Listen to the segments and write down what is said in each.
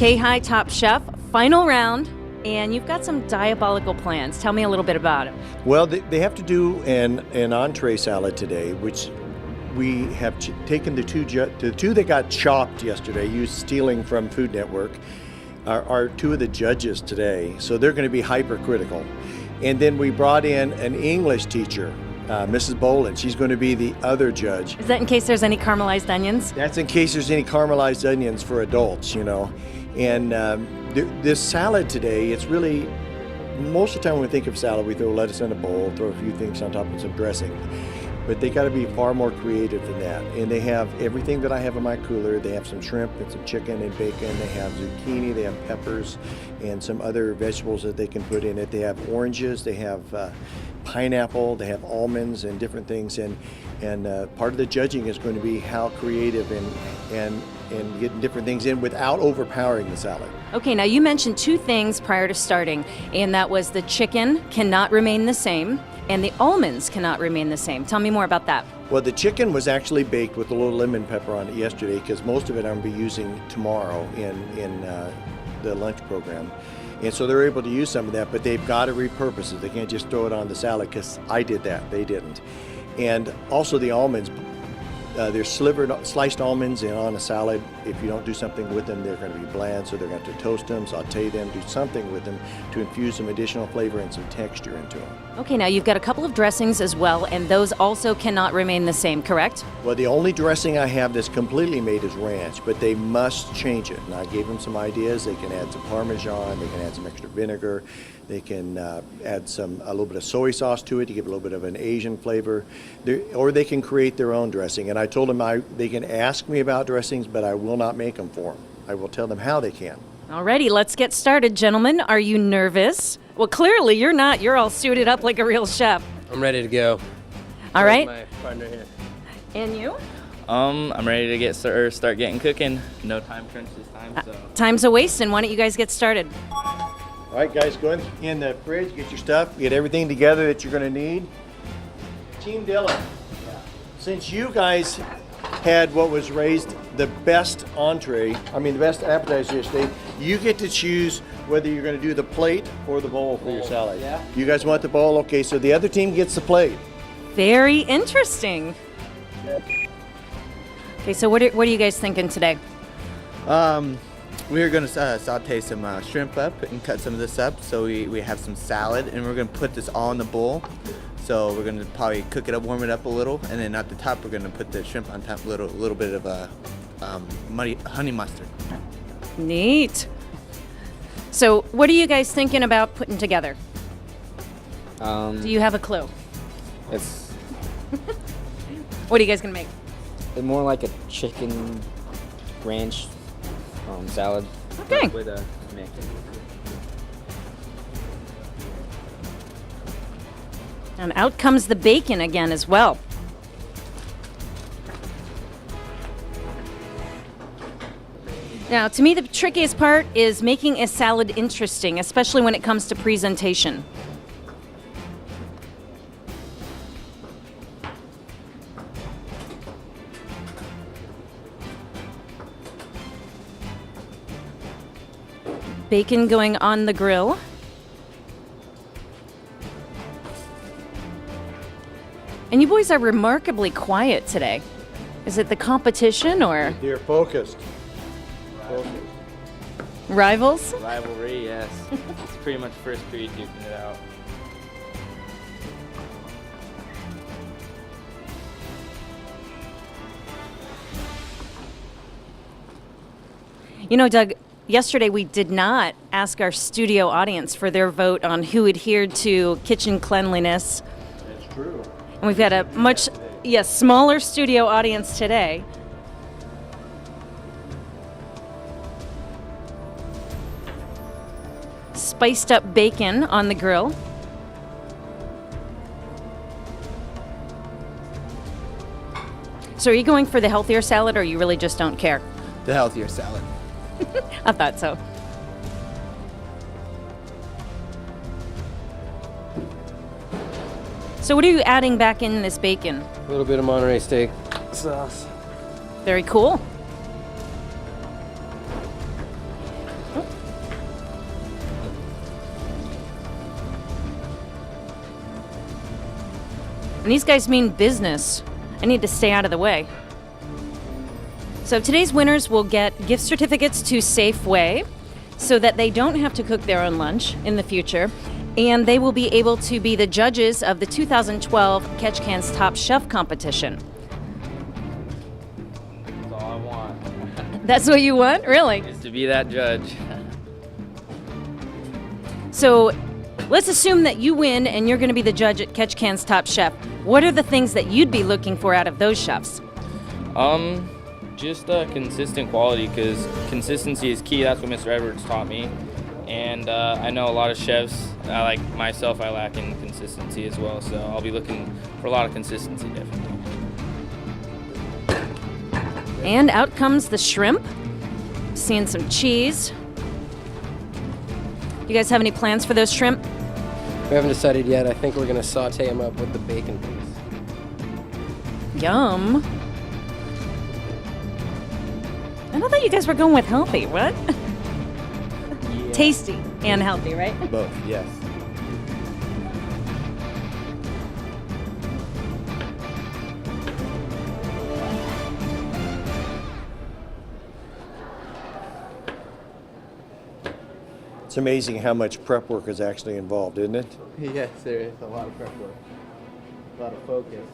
Kayhi, Top Chef, final round, and you've got some diabolical plans. Tell me a little bit about it. Well, they have to do an entree salad today, which we have taken the two that got chopped yesterday, used stealing from Food Network, are two of the judges today. So they're going to be hypercritical. And then we brought in an English teacher, Mrs. Boland. She's going to be the other judge. Is that in case there's any caramelized onions? That's in case there's any caramelized onions for adults, you know. And this salad today, it's really, most of the time when we think of salad, we throw lettuce in a bowl, throw a few things on top of some dressing. But they got to be far more creative than that. And they have everything that I have in my cooler. They have some shrimp and some chicken and bacon. They have zucchini, they have peppers, and some other vegetables that they can put in it. They have oranges, they have pineapple, they have almonds and different things. And part of the judging is going to be how creative and getting different things in without overpowering the salad. Okay, now you mentioned two things prior to starting, and that was the chicken cannot remain the same, and the almonds cannot remain the same. Tell me more about that. Well, the chicken was actually baked with a little lemon pepper on it yesterday, because most of it I'm going to be using tomorrow in the lunch program. And so they're able to use some of that, but they've got to repurpose it. They can't just throw it on the salad, because I did that. They didn't. And also the almonds, they're sliced almonds on a salad. If you don't do something with them, they're going to be bland, so they're going to have to toast them, saute them, do something with them to infuse some additional flavor and some texture into them. Okay, now you've got a couple of dressings as well, and those also cannot remain the same, correct? Well, the only dressing I have that's completely made is ranch, but they must change it. And I gave them some ideas. They can add some Parmesan, they can add some extra vinegar, they can add a little bit of soy sauce to it to give a little bit of an Asian flavor, or they can create their own dressing. And I told them they can ask me about dressings, but I will not make them for them. I will tell them how they can. Alrighty, let's get started, gentlemen. Are you nervous? Well, clearly you're not. You're all suited up like a real chef. I'm ready to go. All right. My partner here. And you? I'm ready to start getting cooking. No time crunch this time, so. Time's a wasting. Why don't you guys get started? All right, guys, go in the fridge, get your stuff, get everything together that you're going to need. Team Dylan, since you guys had what was raised the best the best appetizer yesterday, you get to choose whether you're going to do the plate or the bowl for your salad. Yeah. You guys want the bowl? Okay, so the other team gets the plate. Very interesting. Okay, so what are you guys thinking today? We're going to saute some shrimp up and cut some of this up so we have some salad, and we're going to put this all in the bowl. So we're going to probably cook it up, warm it up a little, and then at the top we're going to put the shrimp on top, a little bit of honey mustard. Neat. So what are you guys thinking about putting together? Do you have a clue? It's What are you guys going to make? more like a chicken ranch salad. Okay. With a tomato. And out comes the bacon again as well. Now, to me, the trickiest part is making a salad interesting, especially when it comes to presentation. Bacon going on the grill. And you boys are remarkably quiet today. Is it the competition or They're focused. rivals? Rivalry, yes. It's pretty much first period duking it out. You know, Doug, yesterday we did not ask our studio audience for their vote on who adhered to kitchen cleanliness. That's true. And we've got a much, smaller studio audience today. Spiced up bacon on the grill. So are you going for the healthier salad, or you really just don't care? The healthier salad. I thought so. So what are you adding back in this bacon? A little bit of Monterey steak sauce. Very cool. And these guys mean business. I need to stay out of the way. So today's winners will get gift certificates to Safeway so that they don't have to cook their own lunch in the future. And they will be able to be the judges of the 2012 Catch Can's Top Chef competition. That's all I want. That's what you want? Really? Is to be that judge. So let's assume that you win and you're going to be the judge at Catch Can's Top Chef. What are the things that you'd be looking for out of those chefs? Just consistent quality, because consistency is key. That's what Mr. Edwards taught me. And I know a lot of chefs, like myself, I lack in consistency as well. So I'll be looking for a lot of consistency, definitely. And out comes the shrimp. Seeing some cheese. You guys have any plans for those shrimp? We haven't decided yet. I think we're gonna saute them up with the bacon piece. Yum. I thought you guys were going with healthy. What? Yeah. Tasty and healthy, right? Both, yes. It's amazing how much prep work is actually involved, isn't it? Yes, there is a lot of prep work, a lot of focus.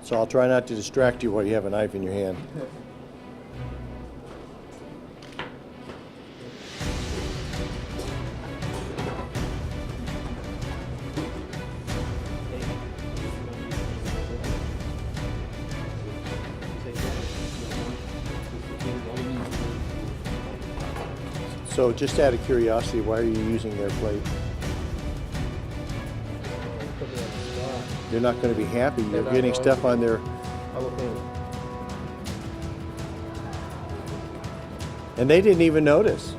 So I'll try not to distract you while you have a knife in your hand. So just out of curiosity, why are you using their plate? They're not going to be happy. You're getting stuff on their... And they didn't even notice.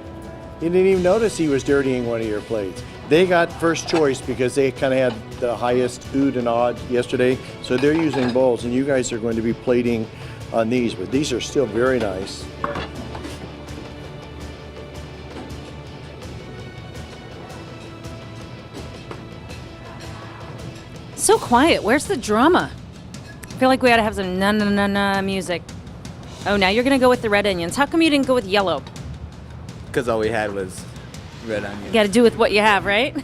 He didn't even notice he was dirtying one of your plates. They got first choice because they kind of had the highest ood and odd yesterday. So they're using bowls, and you guys are going to be plating on these, but these are still very nice. So quiet. Where's the drama? I feel like we ought to have some na-na-na-na music. Oh, now you're going to go with the red onions. How come you didn't go with yellow? Because all we had was red onions. You got to do with what you have, right?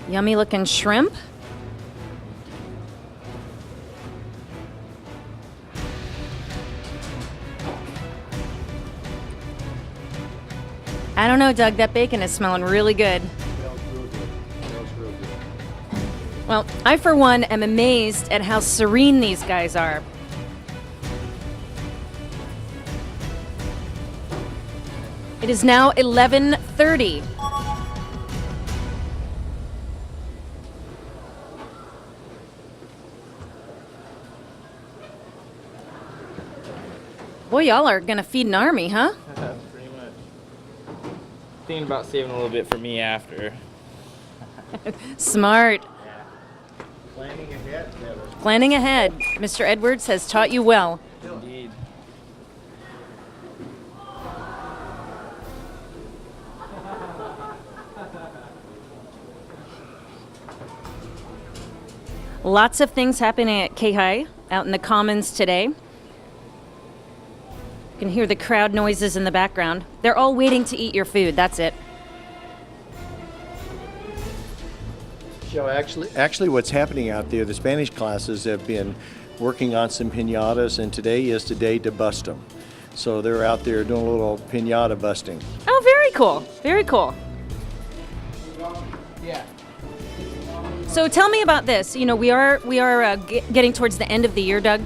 Yummy looking shrimp. I don't know, Doug. That bacon is smelling really good. Well, I, for one, am amazed at how serene these guys are. It is now 11:30. Boy, y'all are gonna feed an army, huh? Pretty much. Thinking about saving a little bit for me after. Smart. Planning ahead, never. Planning ahead. Mr. Edwards has taught you well. Indeed. Lots of things happening at Kayhi out in the Commons today. You can hear the crowd noises in the background. They're all waiting to eat your food. That's it. So actually what's happening out there, the Spanish classes have been working on some piñatas, and today is the day to bust them. So they're out there doing a little piñata busting. Oh, very cool. Very cool. Yeah. So tell me about this. You know, we are getting towards the end of the year, Doug,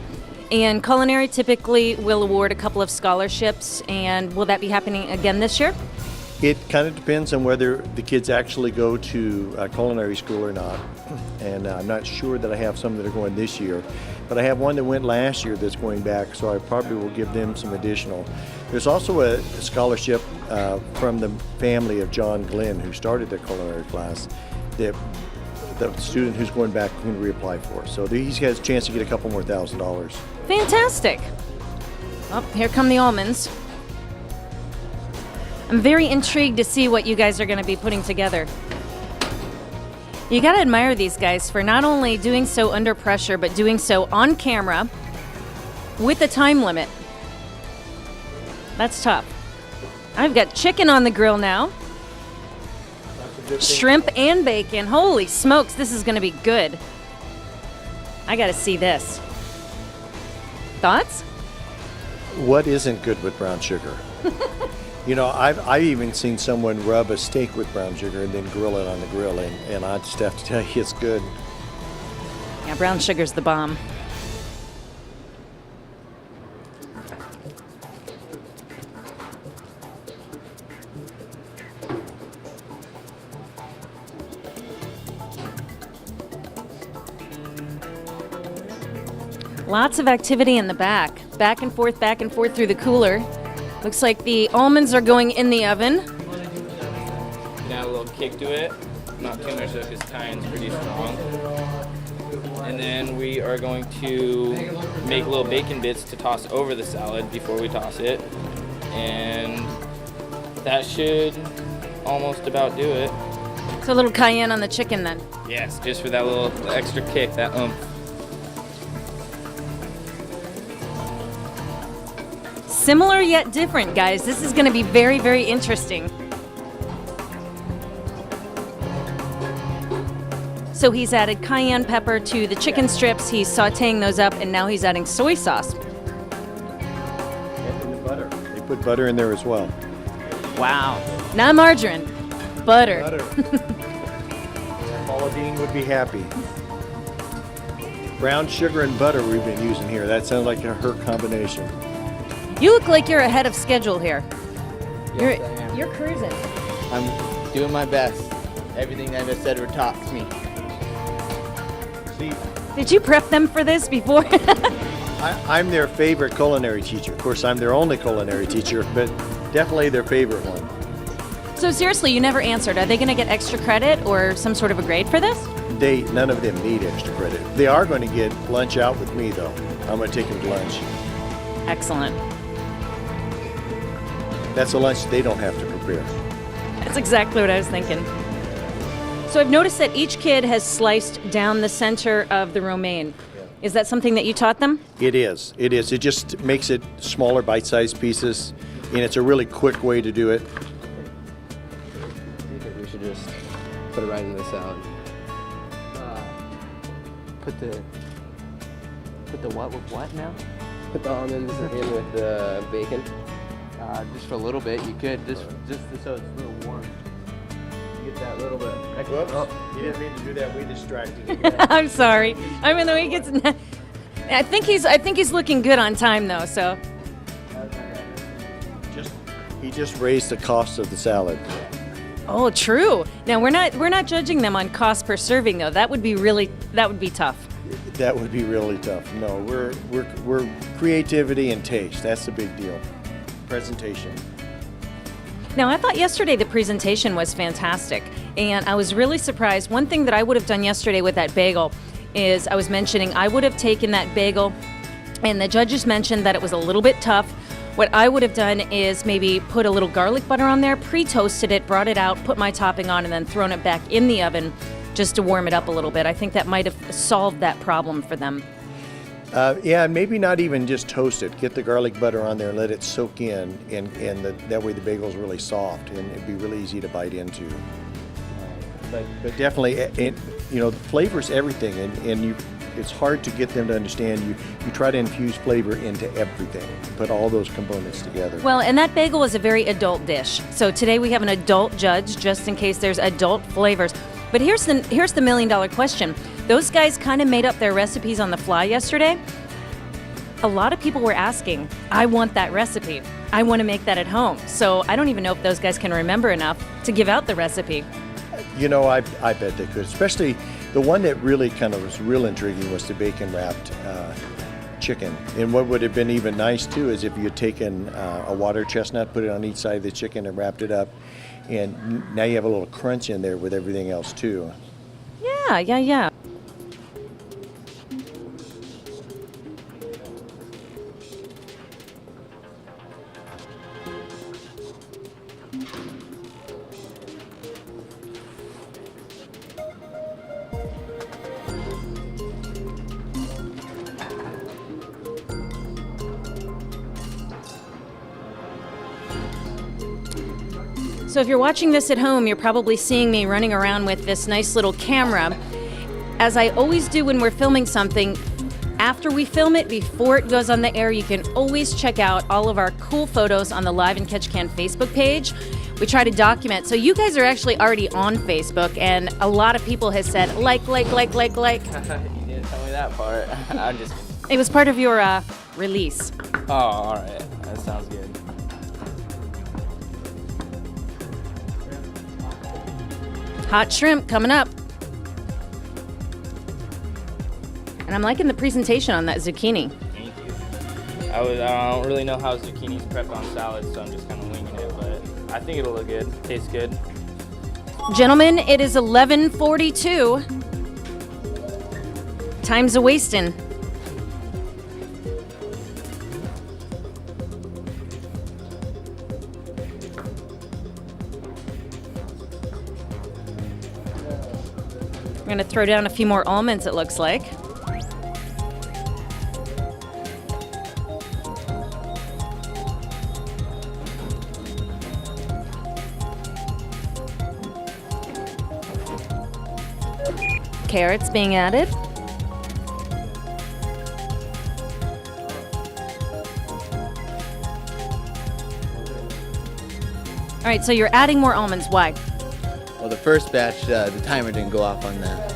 and culinary typically will award a couple of scholarships. And will that be happening again this year? It kind of depends on whether the kids actually go to culinary school or not. And I'm not sure that I have some that are going this year, but I have one that went last year that's going back, so I probably will give them some additional. There's also a scholarship from the family of John Glenn, who started the culinary class, that the student who's going back can reapply for. So he has a chance to get a couple more $1,000. Fantastic. Oh, here come the almonds. I'm very intrigued to see what you guys are going to be putting together. You gotta admire these guys for not only doing so under pressure, but doing so on camera with a time limit. That's tough. I've got chicken on the grill now. Shrimp and bacon. Holy smokes, this is gonna be good. I gotta see this. Thoughts? What isn't good with brown sugar? You know, I've even seen someone rub a steak with brown sugar and then grill it on the grill, and I just have to tell you, it's good. Yeah, brown sugar's the bomb. Lots of activity in the back and forth through the cooler. Looks like the almonds are going in the oven. Add a little kick to it, not too much though, because cayenne's pretty strong. And then we are going to make little bacon bits to toss over the salad before we toss it. And that should almost about do it. So a little cayenne on the chicken then. Yes, just for that little extra kick, that Similar yet different, guys. This is going to be very, very interesting. So he's added cayenne pepper to the chicken strips. He's sauteing those up, and now he's adding soy sauce. And the butter. They put butter in there as well. Wow. Not margarine, butter. Paula Dean would be happy. Brown sugar and butter we've been using here. That sounds like her combination. You look like you're ahead of schedule here. Yes, I am. You're cruising. I'm doing my best. Everything that I said were taught to me. See, Did you prep them for this before? I'm their favorite culinary teacher. Of course, I'm their only culinary teacher, but definitely their favorite one. So seriously, you never answered. Are they going to get extra credit or some sort of a grade for this? None of them need extra credit. They are going to get lunch out with me, though. I'm going to take them to lunch. Excellent. That's a lunch they don't have to prepare. That's exactly what I was thinking. So I've noticed that each kid has sliced down the center of the romaine. Is that something that you taught them? It is. It is. It just makes it smaller, bite-sized pieces, and it's a really quick way to do it. I think we should just put it right into the salad. Put the what with what now? Put the almonds in with the bacon. Just for a little bit. You could just so it's a little warm. Get that little bit. Whoops. You didn't mean to do that. We distracted you. I'm sorry. I mean, the way he gets. I think he's looking good on time though. So He just raised the cost of the salad. oh, true. Now we're not judging them on cost per serving though. That would be tough. That would be really tough. No, we're creativity and taste. That's the big deal. Presentation. Now, I thought yesterday the presentation was fantastic, and I was really surprised. One thing that I would have done yesterday with that bagel is I was mentioning I would have taken that bagel, and the judges mentioned that it was a little bit tough. What I would have done is maybe put a little garlic butter on there, pre-toasted it, brought it out, put my topping on, and then thrown it back in the oven just to warm it up a little bit. I think that might have solved that problem for them. Yeah, and maybe not even just toast it. Get the garlic butter on there and let it soak in, and that way the bagel's really soft and it'd be really easy to bite into. But definitely, flavor's everything, and it's hard to get them to understand. You try to infuse flavor into everything, put all those components together. Well, and that bagel is a very adult dish. So today we have an adult judge, just in case there's adult flavors. But here's the million-dollar question. Those guys kind of made up their recipes on the fly yesterday. A lot of people were asking, I want that recipe. I want to make that at home. So I don't even know if those guys can remember enough to give out the recipe. I bet they could. Especially the one that really kind of was real intriguing was the bacon-wrapped chicken. And what would have been even nice, too, is if you had taken a water chestnut, put it on each side of the chicken and wrapped it up. And now you have a little crunch in there with everything else, too. Yeah. So if you're watching this at home, you're probably seeing me running around with this nice little camera. As I always do when we're filming something, after we film it, before it goes on the air, you can always check out all of our cool photos on the Live in Ketchikan Facebook page. We try to document. So you guys are actually already on Facebook, and a lot of people have said, like. You didn't tell me that part. I'm just. It was part of your release. Oh, all right. That sounds good. Hot shrimp coming up. And I'm liking the presentation on that zucchini. Thank you. I don't really know how zucchini's prepped on salads, so I'm just kind of winging it, but I think it'll look good. Tastes good. Gentlemen, it is 11:42. Time's a-wasting. We're gonna throw down a few more almonds, it looks like. Carrots being added. All right, so you're adding more almonds. Why? Well, the first batch, the timer didn't go off on that.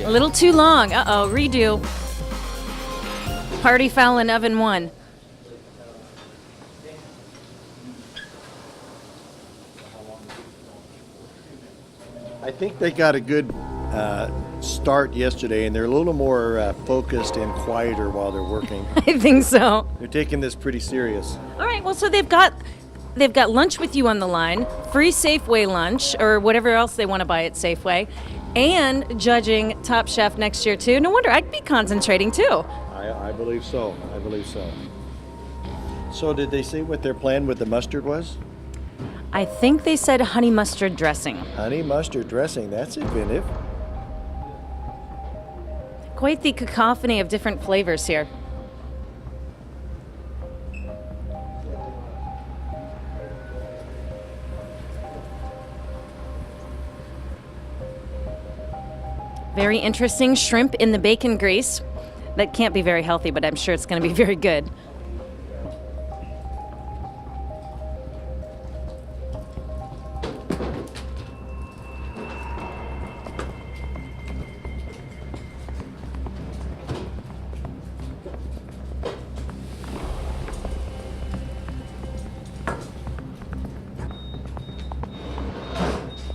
A little too long. Uh-oh, redo. Party foul in oven 1. I think they got a good start yesterday, and they're a little more focused and quieter while they're working. I think so. They're taking this pretty serious. All right, well, so they've got lunch with you on the line, free Safeway lunch, or whatever else they want to buy at Safeway, and judging Top Chef next year, too. No wonder I'd be concentrating, too. I believe so. I believe so. So did they say what their plan with the mustard was? I think they said honey mustard dressing. Honey mustard dressing. That's inventive. Quite the cacophony of different flavors here. Very interesting shrimp in the bacon grease. That can't be very healthy, but I'm sure it's going to be very good.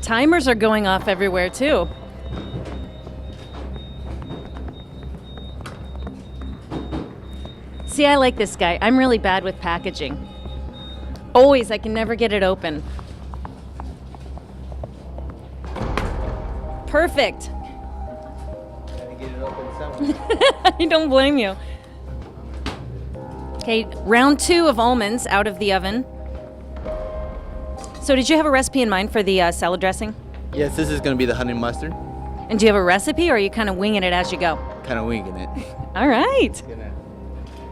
Timers are going off everywhere, too. See, I like this guy. I'm really bad with packaging. Always, I can never get it open. Perfect. Gotta get it open somewhere. I don't blame you. Okay, round 2 of almonds out of the oven. So did you have a recipe in mind for the salad dressing? Yes, this is gonna be the honey mustard. And do you have a recipe, or are you kind of winging it as you go? Kind of winging it. All right. Gonna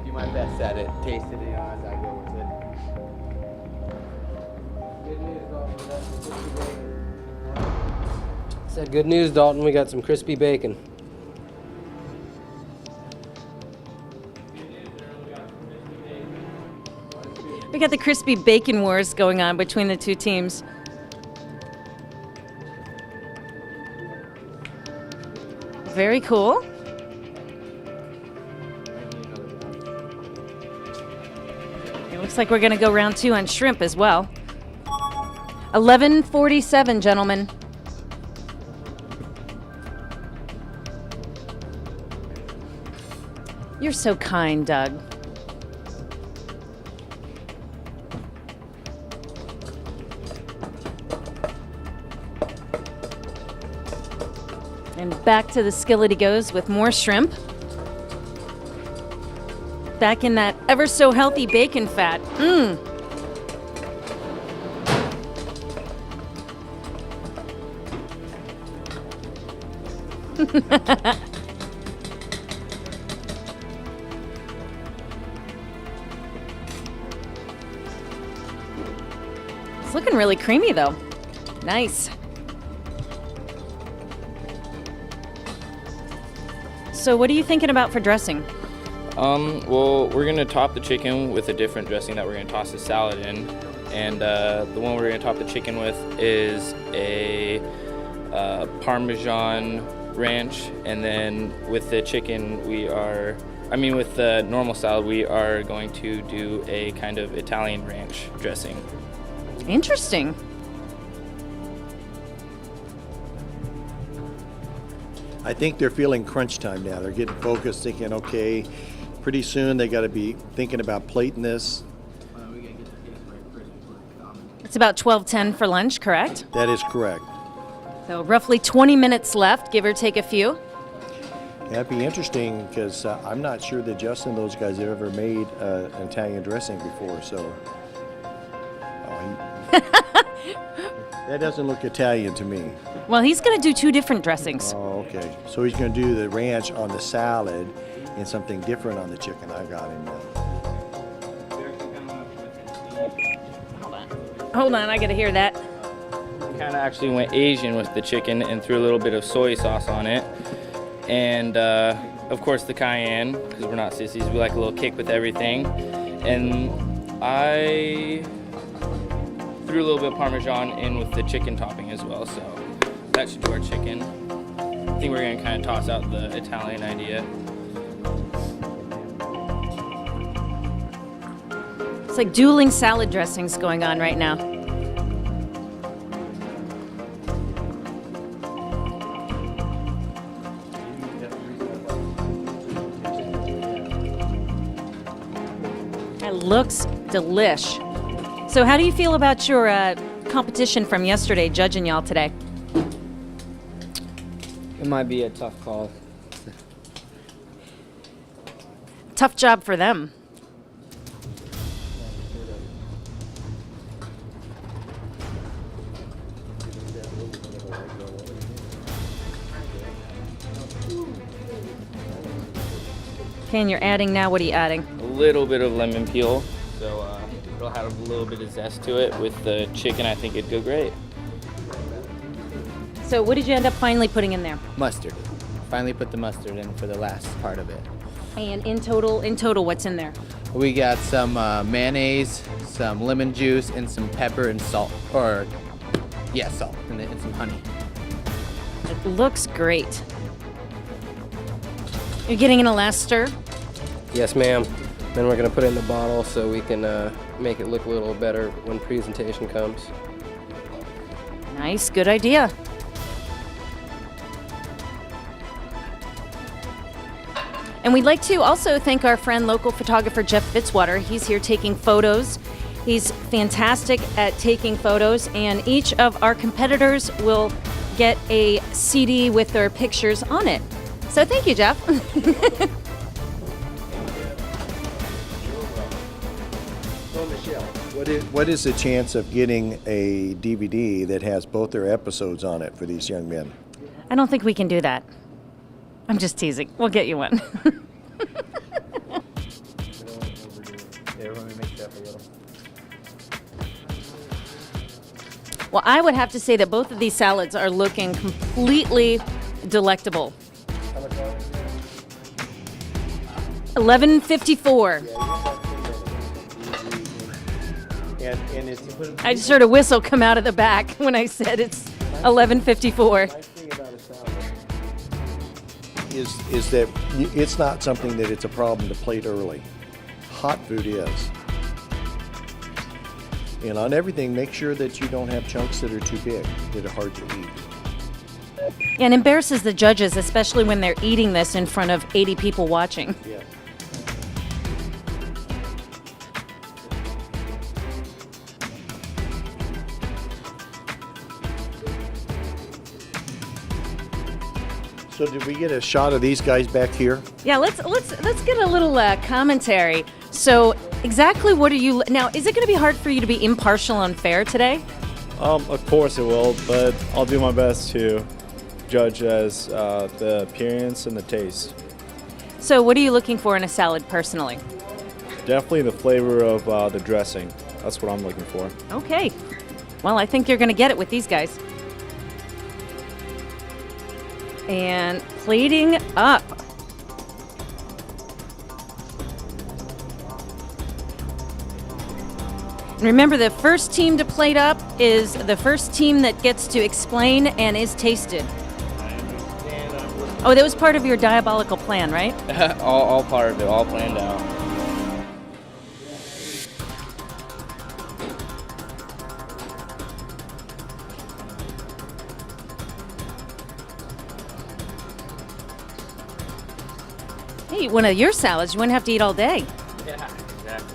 do my best at it. Taste it, as I go with it. Said good news, Dalton. We got some crispy bacon. We got the crispy bacon wars going on between the two teams. Very cool. It looks like we're going to go round 2 on shrimp as well. 11:47, gentlemen. You're so kind, Doug. And back to the skillet he goes with more shrimp. Back in that ever so healthy bacon fat. Mmm. looking really creamy, though. Nice. So what are you thinking about for dressing? Well, we're gonna top the chicken with a different dressing that we're gonna toss the salad in, and the one we're gonna top the chicken with is a Parmesan ranch, and then with the chicken with the normal salad we are going to do a kind of Italian ranch dressing. Interesting. I think they're feeling crunch time now. They're getting focused, thinking, okay, pretty soon they got to be thinking about plating this. It's about 12:10 for lunch, correct? That is correct. So roughly 20 minutes left, give or take a few. That'd be interesting because I'm not sure that Justin and those guys have ever made an Italian dressing before, so. That doesn't look Italian to me. Well, he's going to do 2 different dressings. Oh, okay. So he's going to do the ranch on the salad and something different on the chicken. I got him now. Hold on, I got to hear that. Kind of actually went Asian with the chicken and threw a little bit of soy sauce on it, and of course the cayenne, because we're not sissies, we like a little kick with everything. And I threw a little bit of Parmesan in with the chicken topping as well, so that should do our chicken. I think we're gonna kind of toss out the Italian idea. It's like dueling salad dressings going on right now. It looks delish. So how do you feel about your competition from yesterday, judging y'all today? It might be a tough call. Tough job for them. Okay, and you're adding now, what are you adding? A little bit of lemon peel, so it'll have a little bit of zest to it. With the chicken, I think it'd go great. So what did you end up finally putting in there? Mustard. Finally put the mustard in for the last part of it. And in total, what's in there? We got some mayonnaise, some lemon juice, and some pepper and salt. Salt, and some honey. It looks great. You're getting in a last stir? Yes, ma'am. Then we're gonna put it in the bottle so we can make it look a little better when presentation comes. Nice, good idea. And we'd like to also thank our friend, local photographer Jeff Fitzwater. He's here taking photos. He's fantastic at taking photos, and each of our competitors will get a CD with their pictures on it. So thank you, Jeff. What is the chance of getting a DVD that has both their episodes on it for these young men? I don't think we can do that. I'm just teasing. We'll get you one. Well, I would have to say that both of these salads are looking completely delectable. $11.54. And it's I just heard a whistle come out of the back when I said it's $11.54. thing about a salad is that it's not something that it's a problem to plate early. Hot food is. And on everything, make sure that you don't have chunks that are too big, that are hard to eat. And embarrasses the judges, especially when they're eating this in front of 80 people watching. Yeah. So did we get a shot of these guys back here? Yeah, let's get a little commentary. So exactly what are you now? Is it going to be hard for you to be impartial and fair today? Of course it will, but I'll do my best to judge as the appearance and the taste. So what are you looking for in a salad personally? Definitely the flavor of the dressing. That's what I'm looking for. Okay. Well, I think you're going to get it with these guys. And plating up. Remember, the first team to plate up is the first team that gets to explain and is tasted. Oh, that was part of your diabolical plan, right? all part of it, all planned out. Hey, one of your salads, you wouldn't have to eat all day. Yeah, exactly.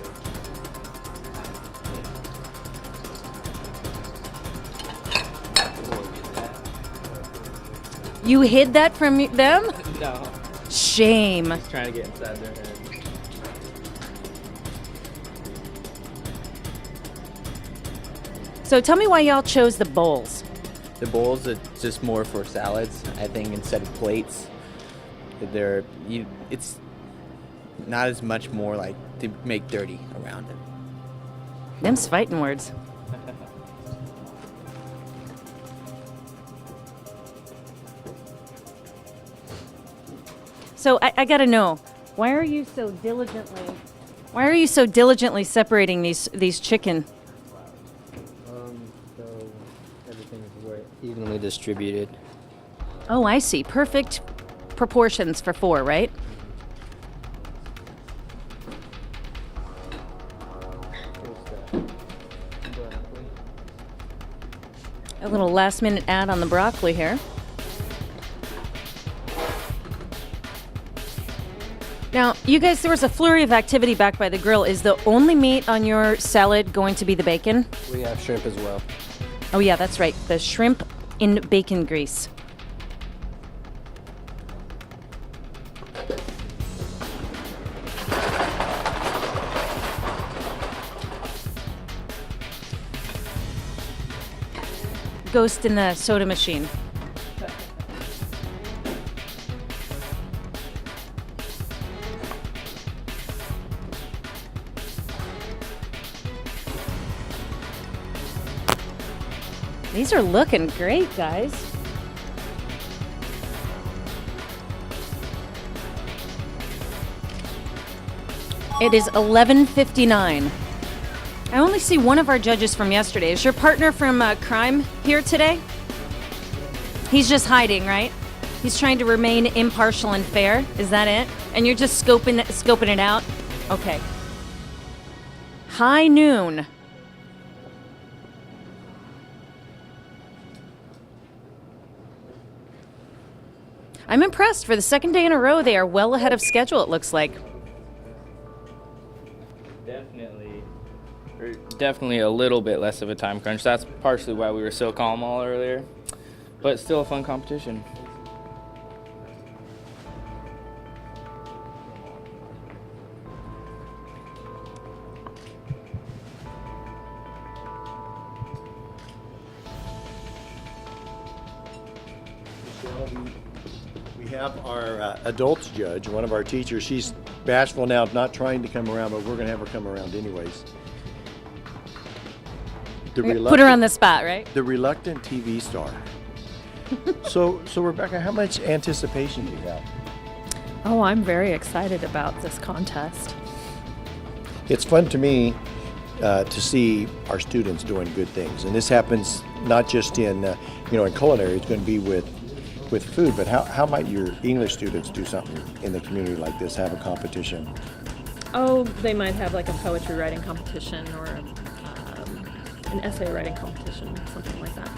You hid that from them? No, Shame. trying to get inside their head. So tell me why y'all chose the bowls. The bowls are just more for salads, I think, instead of plates. It's not as much more like to make dirty around it. Them's fighting words. So I gotta know, why are you so diligently separating these chicken? So everything is evenly distributed. Oh, I see. Perfect proportions for 4, right? A little last-minute ad on the broccoli here. Now, you guys, there was a flurry of activity back by the grill. Is the only meat on your salad going to be the bacon? We have shrimp as well. Oh, yeah, that's right. The shrimp in bacon grease. Ghost in the soda machine. These are looking great, guys. It is 11:59. I only see one of our judges from yesterday. Is your partner from crime here today? He's just hiding, right? He's trying to remain impartial and fair. Is that it? And you're just scoping it out? Okay. High noon. I'm impressed. For the second day in a row, they are well ahead of schedule, it looks like. Definitely a little bit less of a time crunch. That's partially why we were so calm all earlier, but still a fun competition. We have our adults judge, one of our teachers. She's bashful now, not trying to come around, but we're going to have her come around anyways. Put her on the spot, right? The reluctant TV star. So Rebecca, how much anticipation do you have? Oh, I'm very excited about this contest. It's fun to me to see our students doing good things, and this happens not just in in culinary. It's going to be with food, but how might your English students do something in the community like this? Have a competition? Oh, they might have like a poetry writing competition or an essay writing competition, something like that.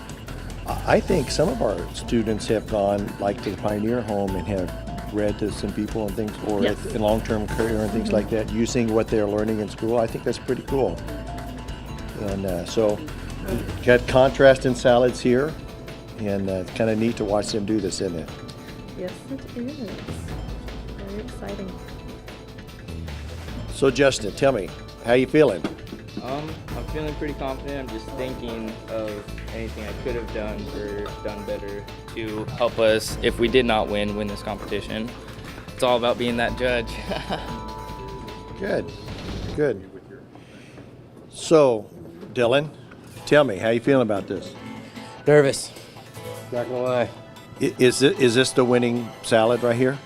I think some of our students have gone like to the Pioneer Home and have read to some people and things, or Yes. in long-term career and things like that, using what they're learning in school. I think that's pretty cool. And so, got contrast in salads here, and it's kind of neat to watch them do this, isn't it? Yes, it is. Very exciting. So Justin, tell me, how you feeling? I'm feeling pretty confident. I'm just thinking of anything I could have done or done better to help us, if we did not win this competition. It's all about being that judge. Good. So, Dylan, Tell me, how you feeling about this? Nervous. Not gonna lie. Is this the winning salad right here?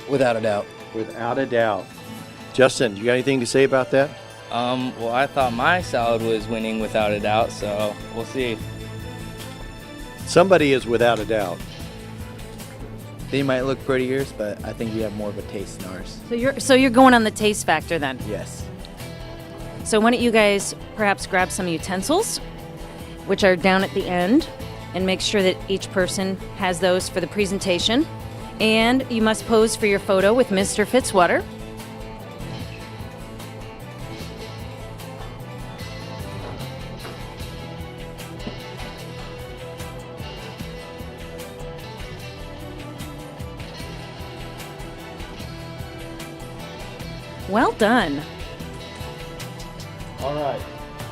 Without a doubt. Without a doubt. Justin, you got anything to say about that? Well, I thought my salad was winning without a doubt, so we'll see. Somebody is without a doubt. They might look prettier, but I think we have more of a taste in ours. So you're going on the taste factor then. Yes. So why don't you guys perhaps grab some utensils, which are down at the end, and make sure that each person has those for the presentation. And you must pose for your photo with Mr. Fitzwater. Well done. All right.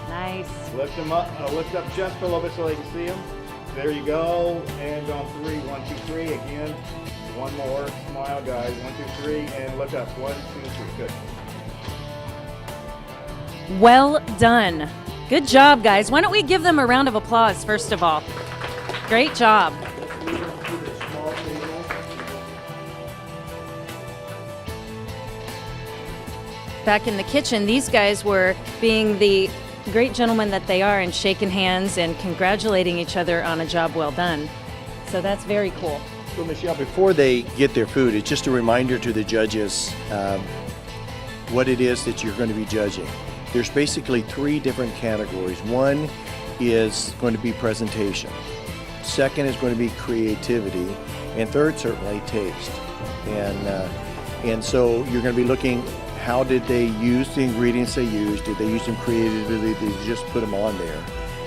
Nice. Lift them up. Lift up just a little bit so they can see them. There you go. And on 3, 1, 2, 3. Again. One more. Smile, guys. 1, 2, 3, and lift up. 1, 2, 3. Good. Well done. Good job, guys. Why don't we give them a round of applause, first of all? Great job. Back in the kitchen, these guys were being the great gentlemen that they are and shaking hands and congratulating each other on a job well done. So that's very cool. So, Michelle, before they get their food, it's just a reminder to the judges what it is that you're going to be judging. There's basically 3 different categories. One is going to be presentation. Second is going to be creativity. And third, certainly, taste. And so you're going to be looking, how did they use the ingredients they used? Did they use them creatively? Did they just put them on there?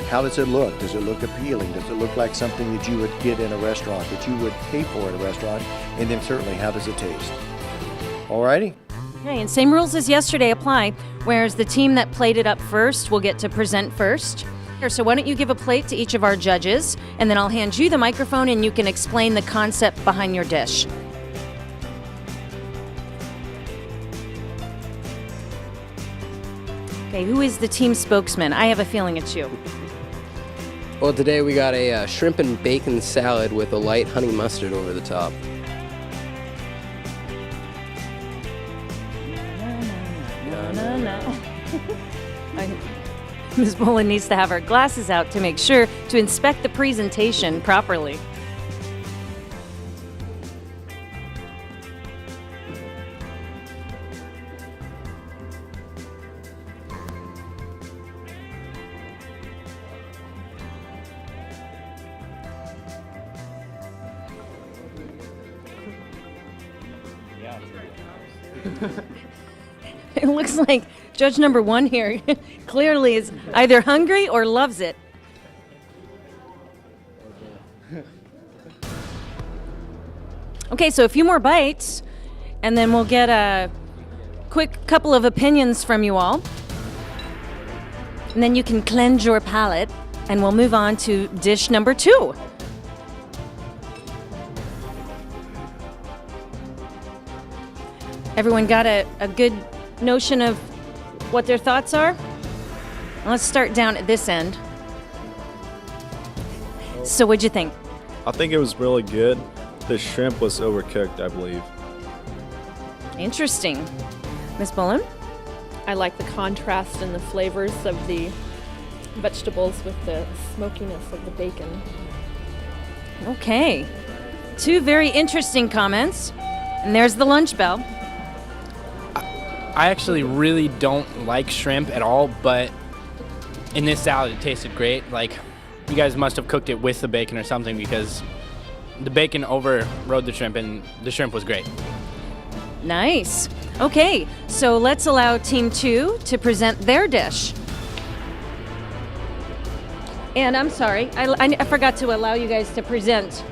How does it look? Does it look appealing? Does it look like something that you would get in a restaurant, that you would pay for in a restaurant? And then certainly, how does it taste? All righty. Okay, and same rules as yesterday apply, whereas the team that played it up first will get to present first. So why don't you give a plate to each of our judges, and then I'll hand you the microphone and you can explain the concept behind your dish. Okay, who is the team spokesman? I have a feeling it's you. Well, today we got a shrimp and bacon salad with a light honey mustard over the top. Ms. Bolin needs to have her glasses out to make sure to inspect the presentation properly. It looks like judge number 1 here clearly is either hungry or loves it. Okay, so a few more bites, and then we'll get a quick couple of opinions from you all. And then you can cleanse your palate, and we'll move on to dish number 2. Everyone got a good notion of what their thoughts are? Let's start down at this end. So what'd you think? I think it was really good. The shrimp was overcooked, I believe. Interesting. Miss Bullen? I like the contrast and the flavors of the vegetables with the smokiness of the bacon. Okay. 2 very interesting comments. And there's the lunch bell. I actually really don't like shrimp at all, but in this salad it tasted great. Like, you guys must have cooked it with the bacon or something, because the bacon overrode the shrimp and the shrimp was great. Nice. Okay, so let's allow Team 2 to present their dish. And I'm sorry, I forgot to allow you guys to present.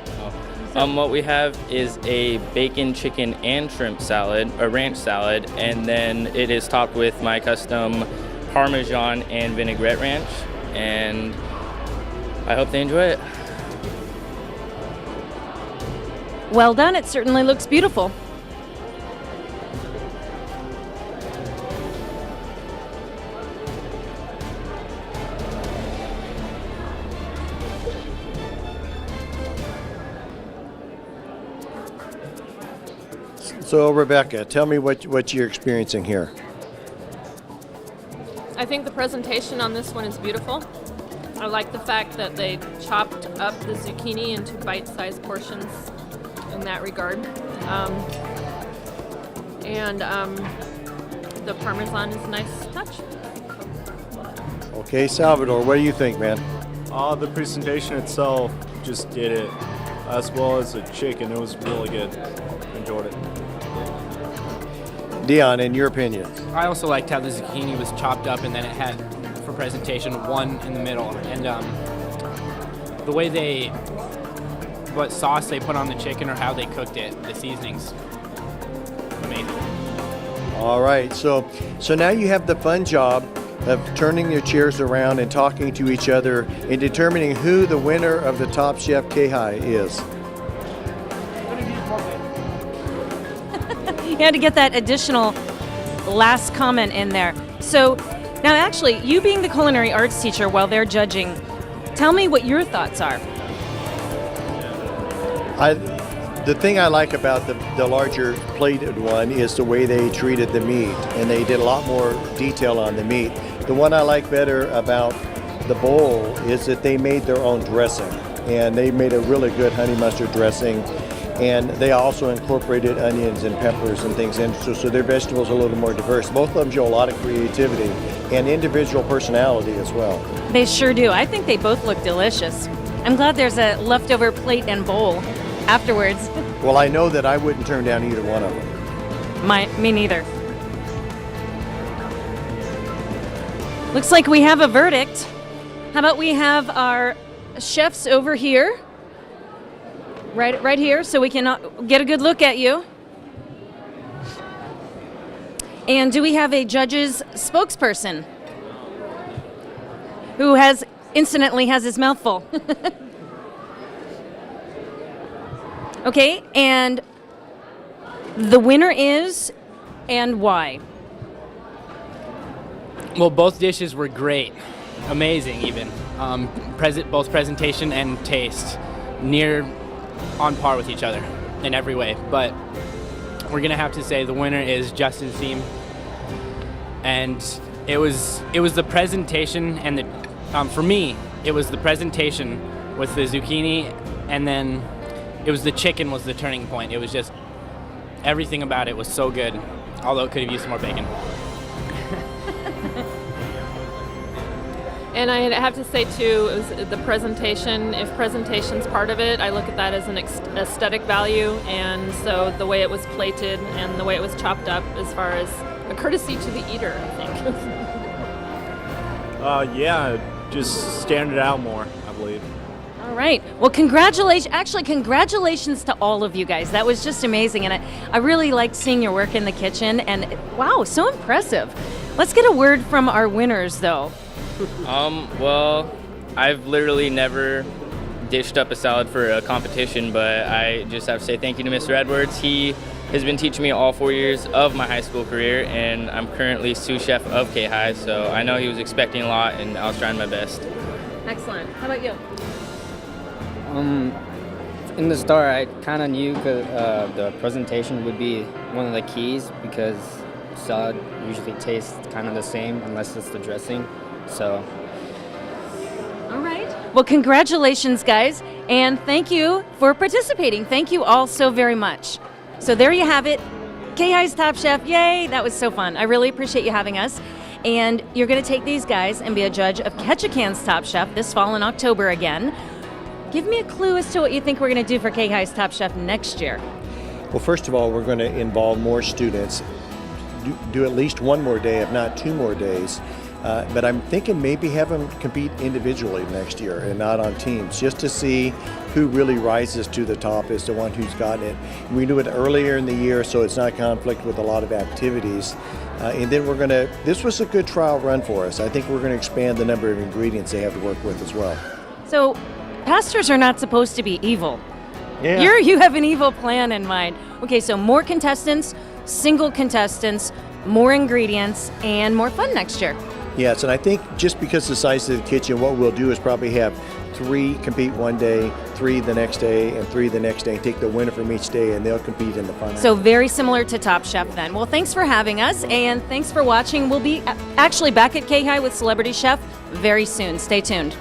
What we have is a bacon, chicken, and shrimp salad, a ranch salad, and then it is topped with my custom Parmesan and vinaigrette ranch, and I hope they enjoy it. Well done, it certainly looks beautiful. So Rebecca, tell me what you're experiencing here. I think the presentation on this one is beautiful. I like the fact that they chopped up the zucchini into bite-sized portions in that regard. And the Parmesan is a nice touch. Okay, Salvador, what do you think, man? The presentation itself just did it, as well as the chicken. It was really good. Enjoyed it. Dion, in your opinion? I also liked how the zucchini was chopped up and then it had, for presentation, one in the middle. And the way what sauce they put on the chicken or how they cooked it, the seasonings, amazing. All right, so now you have the fun job of turning your chairs around and talking to each other and determining who the winner of the Top Chef Kayhi is. You had to get that additional last comment in there. So now actually, you being the culinary arts teacher while they're judging, tell me what your thoughts are. The thing I like about the larger plated one is the way they treated the meat, and they did a lot more detail on the meat. The one I like better about the bowl is that they made their own dressing, and they made a really good honey mustard dressing, and they also incorporated onions and peppers and things in, so their vegetables are a little more diverse. Both of them show a lot of creativity and individual personality as well. They sure do. I think they both look delicious. I'm glad there's a leftover plate and bowl afterwards. Well, I know that I wouldn't turn down either one of them. Me neither. Looks like we have a verdict. How about we have our chefs over here? Right here, so we can get a good look at you. And do we have a judge's spokesperson who incidentally has his mouth full? Okay, and the winner is, and why? Well, both dishes were great, amazing even. Both presentation and taste, near on par with each other in every way. But we're gonna have to say the winner is Justin's team, and it was the presentation and for me it was the presentation with the zucchini, and then it was the chicken was the turning point. It was just everything about it was so good, although it could have used some more bacon. And I have to say too, it was the presentation. If presentation's part of it, I look at that as an aesthetic value, and so the way it was plated and the way it was chopped up, as far as a courtesy to the eater, I think. Yeah, just stand it out more, I believe. All right. Well, congratulations to all of you guys. That was just amazing, and I really liked seeing your work in the kitchen. And wow, so impressive. Let's get a word from our winners, though. Well, I've literally never dished up a salad for a competition, but I just have to say thank you to Mr. Edwards. He has been teaching me all 4 years of my high school career, and I'm currently sous chef of Kayhi, so I know he was expecting a lot, and I was trying my best. Excellent. How about you? In the start, I kind of knew the presentation would be one of the keys, because salad usually tastes kind of the same unless it's the dressing. So. All right. Well, congratulations, guys, and thank you for participating. Thank you all so very much. So there you have it. Kayhi's Top Chef. Yay! That was so fun. I really appreciate you having us. And you're going to take these guys and be a judge of Ketchikan's Top Chef this fall in October again. Give me a clue as to what you think we're going to do for Kayhi's Top Chef next year. Well, first of all, we're going to involve more students, do at least one more day, if not 2 more days. But I'm thinking maybe have them compete individually next year and not on teams, just to see who really rises to the top as the one who's gotten it. We do it earlier in the year, so it's not conflict with a lot of activities. And then this was a good trial run for us. I think we're going to expand the number of ingredients they have to work with as well. So, pastors are not supposed to be evil. Yeah. You have an evil plan in mind. Okay, so more contestants, single contestants, more ingredients, and more fun next year. Yes, and I think just because the size of the kitchen, what we'll do is probably have 3 compete one day, 3 the next day, and 3 the next day, and take the winner from each day, and they'll compete in the final. So very similar to Top Chef then. Well, thanks for having us, and thanks for watching. We'll be actually back at Kayhi with Celebrity Chef very soon. Stay tuned.